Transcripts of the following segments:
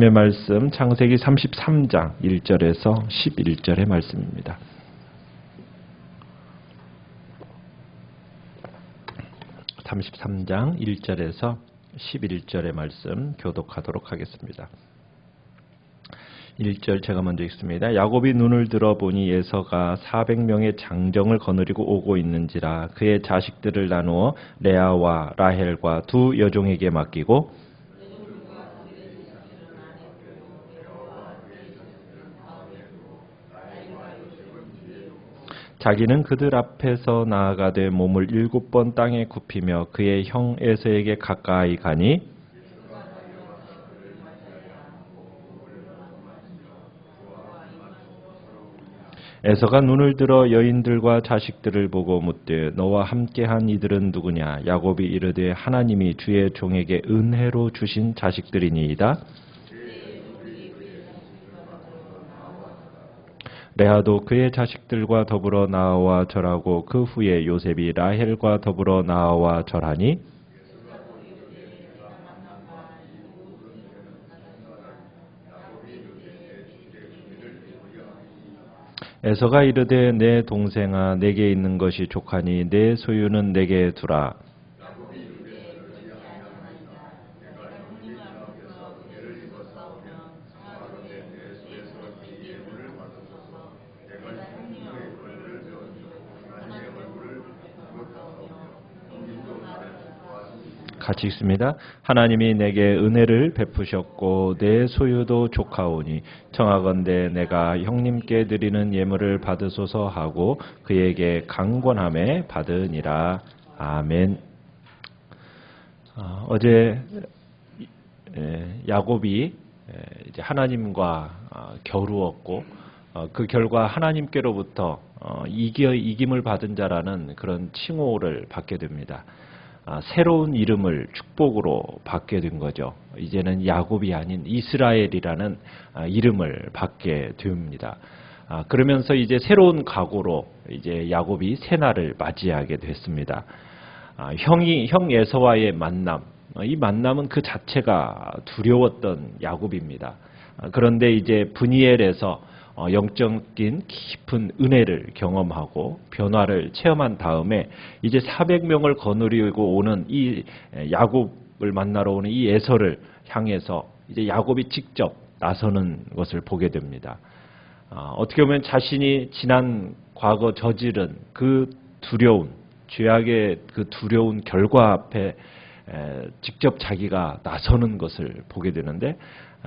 하나님의 말씀 창세기 33장 1절에서 11절의 말씀입니다. (33장) 1절에서 11절의 말씀 교독하도록 하겠습니다. 1절 제가 먼저 읽습니다. 야곱이 눈을 들어보니 에서가 400명의 장정을 거느리고 오고 있는지라 그의 자식들을 나누어 레아와 라헬과 두 여종에게 맡기고 자기는 그들 앞에서 나아가되 몸을 7번 땅에 굽히며 그의 형 에서에게 가까이 가니 에서가 눈을 들어 여인들과 자식들을 보고 묻되 너와 함께한 이들은 누구냐? 야곱이 이르되 하나님이 주의 종에게 은혜로 주신 자식들이니이다. 레아도 그의 자식들과 더불어 나아와 절하고 그 후에 요셉이 라헬과 더불어 나아와 절하니 에서가 이르되 내 동생아 내게 있는 것이 족하니 내 소유는 내게 두라. 같이 읽습니다. 하나님이 내게 은혜를 베푸셨고 내 소유도 족하오니 청하건대 내가 형님께 드리는 예물을 받으소서 하고 그에게 강권함에 받으니라. 아멘. 어제 야곱이 이제 하나님과 겨루었고 그 결과 하나님께로부터 이김을 받은 자라는 그런 칭호를 받게 됩니다. 새로운 이름을 축복으로 받게 된 거죠. 이제는 야곱이 아닌 이스라엘이라는 이름을 받게 됩니다. 그러면서 이제 새로운 각오로 이제 야곱이 새날을 맞이하게 됐습니다. 형 에서와의 만남, 이 만남은 그 자체가 두려웠던 야곱입니다. 그런데 이제 브니엘에서 영적인 깊은 은혜를 경험하고 변화를 체험한 다음에 이제 400명을 거느리고 오는 이 야곱을 만나러 오는 이 에서를 향해서 이제 야곱이 직접 나서는 것을 보게 됩니다. 어떻게 보면 자신이 지난 과거 저지른 그 두려운 죄악의 그 두려운 결과 앞에 직접 자기가 나서는 것을 보게 되는데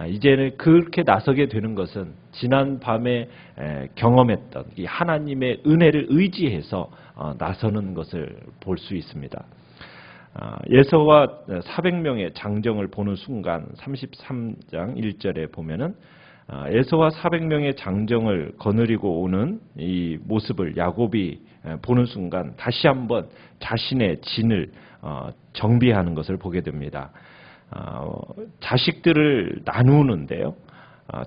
이제는 그렇게 나서게 되는 것은 지난 밤에 경험했던 이 하나님의 은혜를 의지해서 나서는 것을 볼 수 있습니다. 에서와 400명의 장정을 보는 순간 33장 1절에 보면은 에서와 400명의 장정을 거느리고 오는 이 모습을 야곱이 보는 순간 다시 한번 자신의 진을 정비하는 것을 보게 됩니다. 자식들을 나누는데요.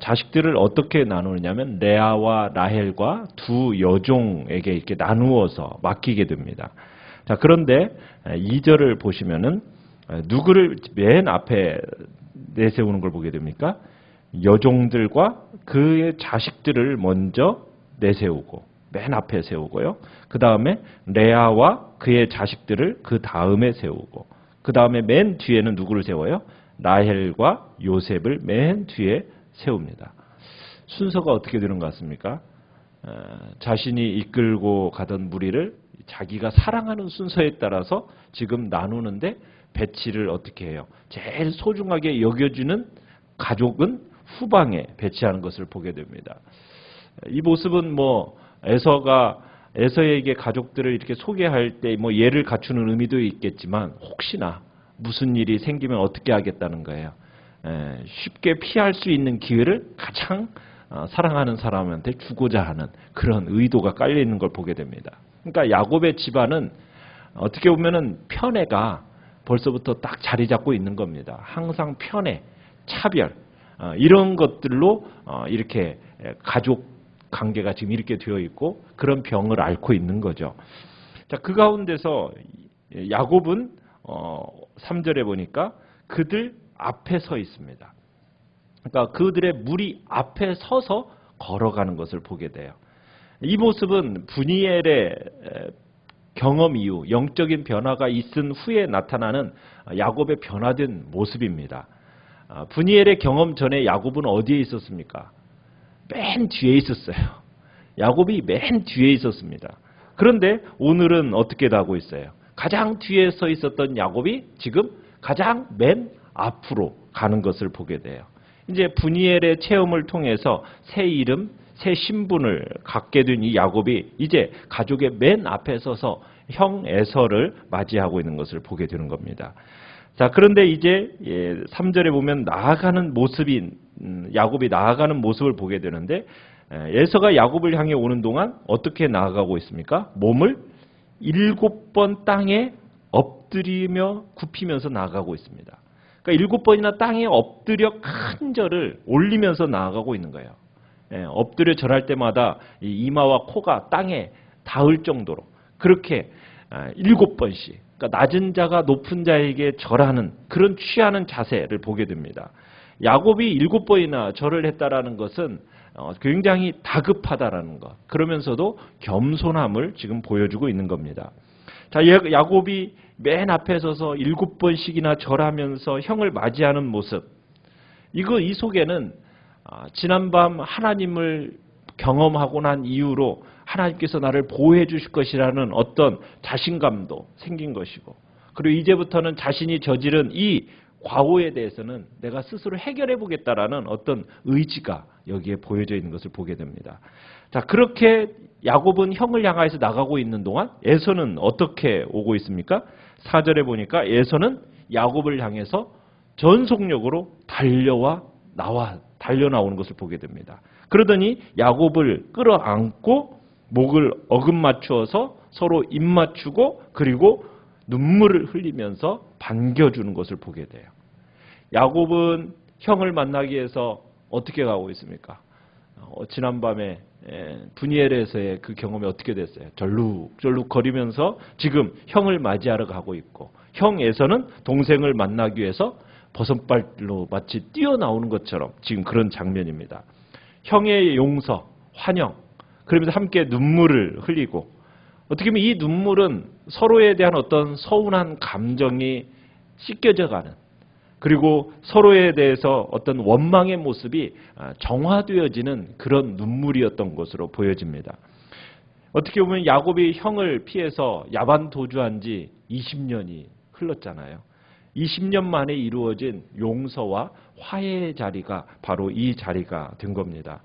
자식들을 어떻게 나누느냐면 레아와 라헬과 두 여종에게 이렇게 나누어서 맡기게 됩니다. 자, 그런데 2절을 보시면은 누구를 맨 앞에 내세우는 걸 보게 됩니까? 여종들과 그의 자식들을 먼저 내세우고 맨 앞에 세우고요. 그 다음에 레아와 그의 자식들을 그 다음에 세우고 그 다음에 맨 뒤에는 누구를 세워요? 라헬과 요셉을 맨 뒤에 세웁니다. 순서가 어떻게 되는 것 같습니까? 자신이 이끌고 가던 무리를 자기가 사랑하는 순서에 따라서 지금 나누는데 배치를 어떻게 해요? 제일 소중하게 여겨주는 가족은 후방에 배치하는 것을 보게 됩니다. 이 모습은 에서에게 가족들을 이렇게 소개할 때 예를 갖추는 의미도 있겠지만 혹시나 무슨 일이 생기면 어떻게 하겠다는 거예요. 쉽게 피할 수 있는 기회를 가장 사랑하는 사람한테 주고자 하는 그런 의도가 깔려 있는 걸 보게 됩니다. 그러니까 야곱의 집안은 어떻게 보면은 편애가 벌써부터 딱 자리 잡고 있는 겁니다. 항상 편애, 차별 이런 것들로 이렇게 가족 관계가 지금 이렇게 되어 있고 그런 병을 앓고 있는 거죠. 자, 그 가운데서 야곱은 3절에 보니까 그들 앞에 서 있습니다. 그러니까 그들의 무리 앞에 서서 걸어가는 것을 보게 돼요. 이 모습은 브니엘의 경험 이후 영적인 변화가 있은 후에 나타나는 야곱의 변화된 모습입니다. 브니엘의 경험 전에 야곱은 어디에 있었습니까? 맨 뒤에 있었어요. 야곱이 맨 뒤에 있었습니다. 그런데 오늘은 어떻게 하고 있어요? 가장 뒤에 서 있었던 야곱이 지금 가장 맨 앞으로 가는 것을 보게 돼요. 이제 브니엘의 체험을 통해서 새 이름, 새 신분을 갖게 된 이 야곱이 이제 가족의 맨 앞에 서서 형 에서를 맞이하고 있는 것을 보게 되는 겁니다. 자, 그런데 이제 3절에 보면 나아가는 모습인 야곱이 나아가는 모습을 보게 되는데 에서가 야곱을 향해 오는 동안 어떻게 나아가고 있습니까? 몸을 7번 땅에 엎드리며 굽히면서 나아가고 있습니다. 그러니까 7번이나 땅에 엎드려 큰 절을 올리면서 나아가고 있는 거예요. 엎드려 절할 때마다 이마와 코가 땅에 닿을 정도로 그렇게 7번씩 그러니까 낮은 자가 높은 자에게 절하는 그런 취하는 자세를 보게 됩니다. 야곱이 7번이나 절을 했다라는 것은 굉장히 다급하다라는 것, 그러면서도 겸손함을 지금 보여주고 있는 겁니다. 자, 야곱이 맨 앞에 서서 7번씩이나 절하면서 형을 맞이하는 모습, 이 속에는 지난밤 하나님을 경험하고 난 이후로 하나님께서 나를 보호해 주실 것이라는 어떤 자신감도 생긴 것이고, 그리고 이제부터는 자신이 저지른 이 과오에 대해서는 내가 스스로 해결해 보겠다라는 어떤 의지가 여기에 보여져 있는 것을 보게 됩니다. 자, 그렇게 야곱은 형을 향해서 나가고 있는 동안 에서는 어떻게 오고 있습니까? 4절에 보니까 에서는 야곱을 향해서 전속력으로 달려 나오는 것을 보게 됩니다. 그러더니 야곱을 끌어안고 목을 어긋맞추어서 서로 입 맞추고 그리고 눈물을 흘리면서 반겨주는 것을 보게 돼요. 야곱은 형을 만나기 위해서 어떻게 가고 있습니까? 지난밤에 브니엘에서의 그 경험이 어떻게 됐어요? 절룩절룩 거리면서 지금 형을 맞이하러 가고 있고, 형에서는 동생을 만나기 위해서 버선발로 마치 뛰어나오는 것처럼 지금 그런 장면입니다. 형의 용서, 환영, 그러면서 함께 눈물을 흘리고, 어떻게 보면 이 눈물은 서로에 대한 어떤 서운한 감정이 씻겨져 가는, 그리고 서로에 대해서 어떤 원망의 모습이 정화되어지는 그런 눈물이었던 것으로 보여집니다. 어떻게 보면 야곱이 형을 피해서 야반 도주한 지 20년이 흘렀잖아요. 20년 만에 이루어진 용서와 화해의 자리가 바로 이 자리가 된 겁니다.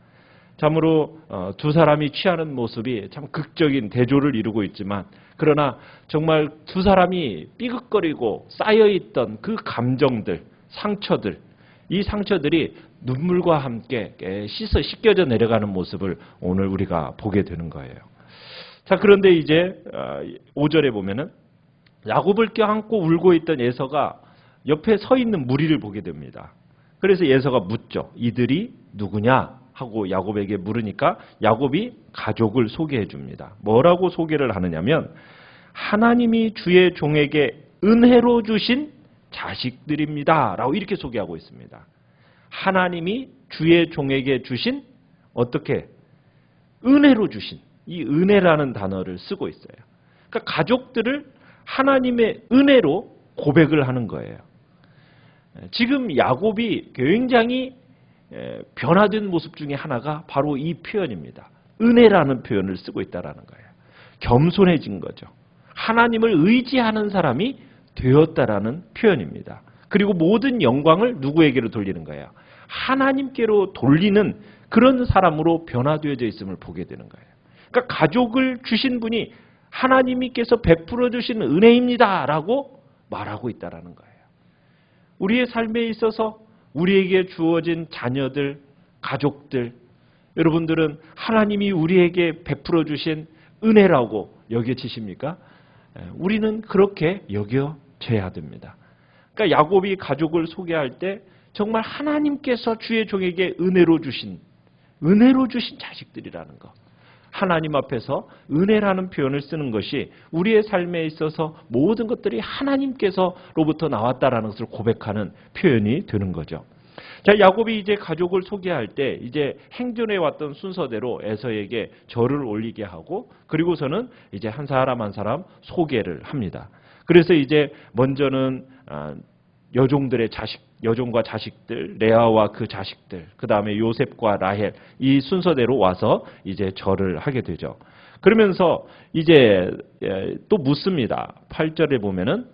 참으로 두 사람이 취하는 모습이 참 극적인 대조를 이루고 있지만, 그러나 정말 두 사람이 삐걱거리고 쌓여있던 그 감정들, 상처들, 이 상처들이 눈물과 함께 씻겨져 내려가는 모습을 오늘 우리가 보게 되는 거예요. 자, 그런데 이제 5절에 보면은 야곱을 껴안고 울고 있던 에서가 옆에 서 있는 무리를 보게 됩니다. 그래서 에서가 묻죠. 이들이 누구냐? 하고 야곱에게 물으니까 야곱이 가족을 소개해 줍니다. 뭐라고 소개를 하느냐면, 하나님이 주의 종에게 은혜로 주신 자식들입니다 라고 이렇게 소개하고 있습니다. 하나님이 주의 종에게 주신, 어떻게? 은혜로 주신, 이 은혜라는 단어를 쓰고 있어요. 그러니까 가족들을 하나님의 은혜로 고백을 하는 거예요. 지금 야곱이 굉장히 변화된 모습 중에 하나가 바로 이 표현입니다. 은혜라는 표현을 쓰고 있다는 거예요. 겸손해진 거죠. 하나님을 의지하는 사람이 되었다라는 표현입니다. 그리고 모든 영광을 누구에게로 돌리는 거예요? 하나님께로 돌리는 그런 사람으로 변화되어져 있음을 보게 되는 거예요. 그러니까 가족을 주신 분이 하나님께서 베풀어 주신 은혜입니다 라고 말하고 있다는 거예요. 우리의 삶에 있어서 우리에게 주어진 자녀들, 가족들, 여러분들은 하나님이 우리에게 베풀어 주신 은혜라고 여겨지십니까? 우리는 그렇게 여겨져야 됩니다. 그러니까 야곱이 가족을 소개할 때 정말 하나님께서 주의 종에게 은혜로 주신 자식들이라는 것. 하나님 앞에서 은혜라는 표현을 쓰는 것이 우리의 삶에 있어서 모든 것들이 하나님께서로부터 나왔다라는 것을 고백하는 표현이 되는 거죠. 자, 야곱이 이제 가족을 소개할 때 이제 행전해 왔던 순서대로 에서에게 절을 올리게 하고 그리고서는 이제 한 사람 한 사람 소개를 합니다. 그래서 이제 먼저는 여종들의 여종과 자식들, 레아와 그 자식들, 그 다음에 요셉과 라헬 이 순서대로 와서 이제 절을 하게 되죠. 그러면서 이제 또 묻습니다. 8절에 보면은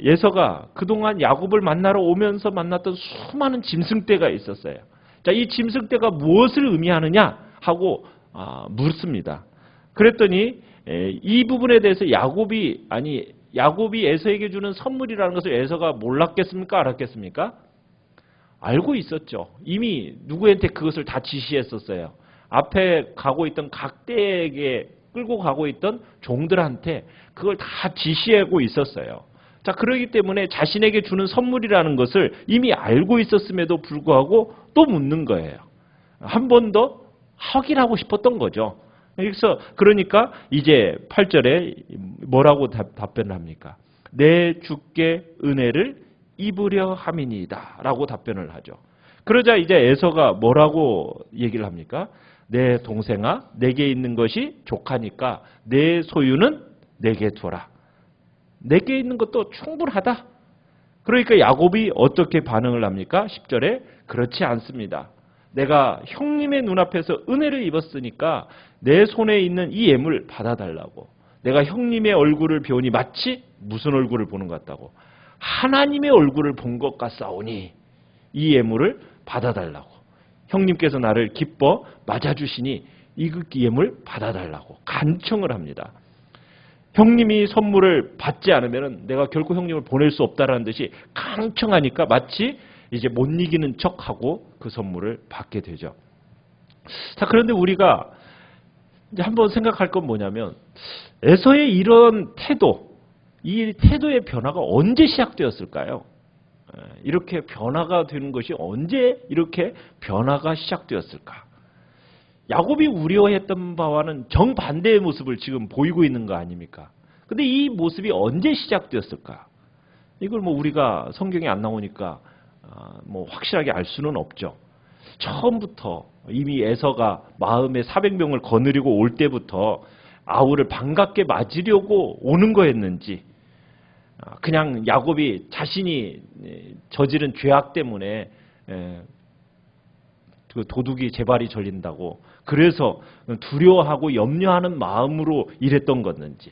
에서가 그동안 야곱을 만나러 오면서 만났던 수많은 짐승떼가 있었어요. 자, 이 짐승떼가 무엇을 의미하느냐 하고 묻습니다. 그랬더니 이 부분에 대해서 야곱이 에서에게 주는 선물이라는 것을 에서가 몰랐겠습니까? 알았겠습니까? 알고 있었죠. 이미 누구한테 그것을 다 지시했었어요. 앞에 가고 있던 각대에게 끌고 가고 있던 종들한테 그걸 다 지시하고 있었어요. 자, 그러기 때문에 자신에게 주는 선물이라는 것을 이미 알고 있었음에도 불구하고 또 묻는 거예요. 한 번 더 확인하고 싶었던 거죠. 그러니까 이제 8절에 뭐라고 답변을 합니까? 내 주께 은혜를 입으려 함이니이다 라고 답변을 하죠. 그러자 이제 에서가 뭐라고 얘기를 합니까? 내 동생아, 내게 있는 것이 족하니까 내 소유는 내게 두라. 내게 있는 것도 충분하다. 그러니까 야곱이 어떻게 반응을 합니까? 10절에 그렇지 않습니다. 내가 형님의 눈앞에서 은혜를 입었으니까 내 손에 있는 이 예물 받아달라고. 내가 형님의 얼굴을 배우니 마치 무슨 얼굴을 보는 것 같다고. 하나님의 얼굴을 본 것 같사오니 이 예물을 받아달라고. 형님께서 나를 기뻐 맞아주시니 이 예물 받아달라고 간청을 합니다. 형님이 선물을 받지 않으면 내가 결코 형님을 보낼 수 없다라는 듯이 강청하니까 마치 이제 못 이기는 척하고 그 선물을 받게 되죠. 자, 그런데 우리가 이제 한번 생각할 건 뭐냐면 에서의 이런 태도, 이 태도의 변화가 언제 시작되었을까요? 이렇게 변화가 되는 것이 언제 이렇게 변화가 시작되었을까? 야곱이 우려했던 바와는 정반대의 모습을 지금 보이고 있는 거 아닙니까? 근데 이 모습이 언제 시작되었을까? 이걸 뭐 우리가 성경에 안 나오니까 뭐 확실하게 알 수는 없죠. 처음부터 이미 에서가 마음에 400명을 거느리고 올 때부터 아우를 반갑게 맞으려고 오는 거였는지, 그냥 야곱이 자신이 저지른 죄악 때문에 그 도둑이 재발이 걸린다고 그래서 두려워하고 염려하는 마음으로 이랬던 건지,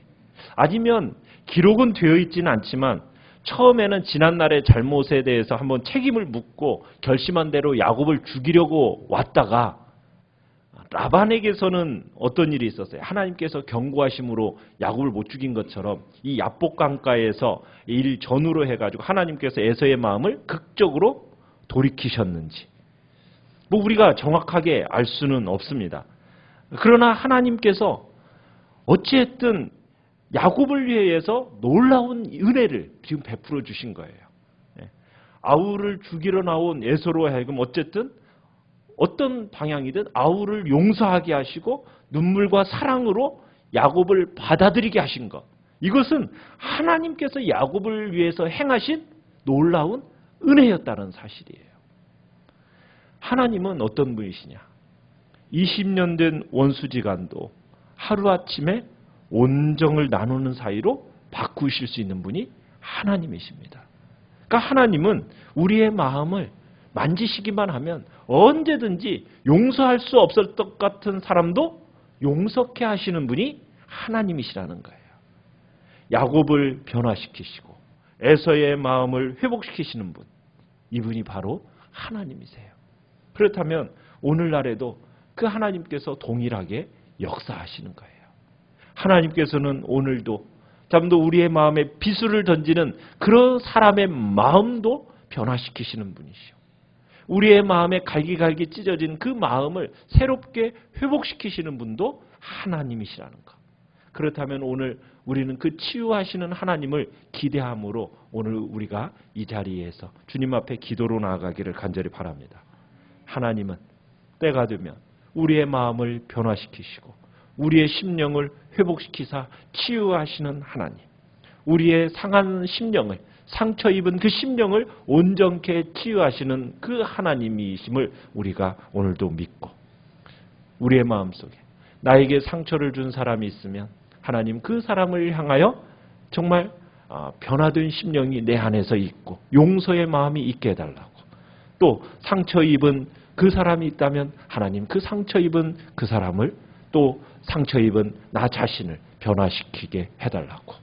아니면 기록은 되어 있지는 않지만 처음에는 지난날의 잘못에 대해서 한번 책임을 묻고 결심한 대로 야곱을 죽이려고 왔다가 라반에게서는 어떤 일이 있었어요? 하나님께서 경고하심으로 야곱을 못 죽인 것처럼 이 야복 강가에서 일 전후로 해가지고 하나님께서 에서의 마음을 극적으로 돌이키셨는지 뭐 우리가 정확하게 알 수는 없습니다. 그러나 하나님께서 어찌했든 야곱을 위해서 놀라운 은혜를 지금 베풀어 주신 거예요. 아우를 죽이러 나온 에서로 하여금 어쨌든 어떤 방향이든 아우를 용서하게 하시고 눈물과 사랑으로 야곱을 받아들이게 하신 것. 이것은 하나님께서 야곱을 위해서 행하신 놀라운 은혜였다는 사실이에요. 하나님은 어떤 분이시냐? 20년 된 원수지간도 하루아침에 온정을 나누는 사이로 바꾸실 수 있는 분이 하나님이십니다. 그러니까 하나님은 우리의 마음을 만지시기만 하면 언제든지 용서할 수 없을 것 같은 사람도 용서케 하시는 분이 하나님이시라는 거예요. 야곱을 변화시키시고 에서의 마음을 회복시키시는 분, 이분이 바로 하나님이세요. 그렇다면 오늘날에도 그 하나님께서 동일하게 역사하시는 거예요. 하나님께서는 오늘도 잠도 우리의 마음에 비수를 던지는 그런 사람의 마음도 변화시키시는 분이시오. 우리의 마음에 갈기갈기 찢어진 그 마음을 새롭게 회복시키시는 분도 하나님이시라는 것. 그렇다면 오늘 우리는 그 치유하시는 하나님을 기대함으로 오늘 우리가 이 자리에서 주님 앞에 기도로 나아가기를 간절히 바랍니다. 하나님은 때가 되면 우리의 마음을 변화시키시고 우리의 심령을 회복시키사 치유하시는 하나님, 우리의 상한 심령을 상처 입은 그 심령을 온전케 치유하시는 그 하나님이심을 우리가 오늘도 믿고 우리의 마음속에 나에게 상처를 준 사람이 있으면 하나님 그 사람을 향하여 정말 변화된 심령이 내 안에서 있고 용서의 마음이 있게 해달라고, 또 상처 입은 그 사람이 있다면 하나님 그 상처 입은 그 사람을, 또 상처 입은 나 자신을 변화시키게 해달라고,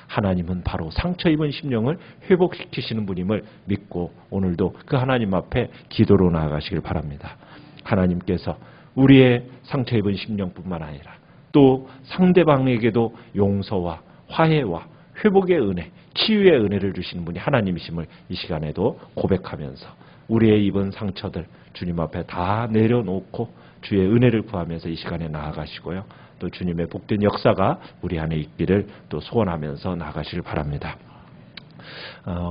하나님은 바로 상처 입은 심령을 회복시키시는 분임을 믿고 오늘도 그 하나님 앞에 기도로 나아가시길 바랍니다. 하나님께서 우리의 상처 입은 심령뿐만 아니라 또 상대방에게도 용서와 화해와 회복의 은혜, 치유의 은혜를 주시는 분이 하나님이심을 이 시간에도 고백하면서 우리의 입은 상처들 주님 앞에 다 내려놓고 주의 은혜를 구하면서 이 시간에 나아가시고요. 또 주님의 복된 역사가 우리 안에 있기를 또 소원하면서 나아가시길 바랍니다.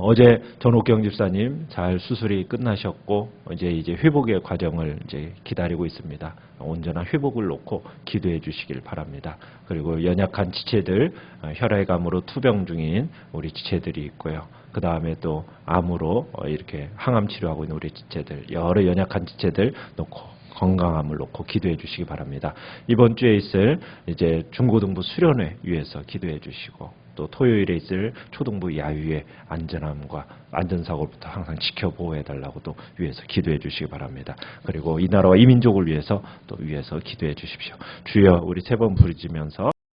어제 전옥경 집사님 잘 수술이 끝나셨고 이제 회복의 과정을 이제 기다리고 있습니다. 온전한 회복을 놓고 기도해 주시길 바랍니다. 그리고 연약한 지체들, 혈액암으로 투병 중인 우리 지체들이 있고요. 그 다음에 또 암으로 이렇게 항암 치료하고 있는 우리 지체들, 여러 연약한 지체들 놓고 건강함을 놓고 기도해 주시기 바랍니다. 이번 주에 있을 이제 중고등부 수련회 위해서 기도해 주시고, 또 토요일에 있을 초등부 야유의 안전함과 안전사고로부터 항상 지켜보호해 달라고 또 위해서 기도해 주시기 바랍니다. 그리고 이 나라와 이 민족을 위해서 또 위해서 기도해 주십시오. 주여, 우리 세 번 부르짖으면서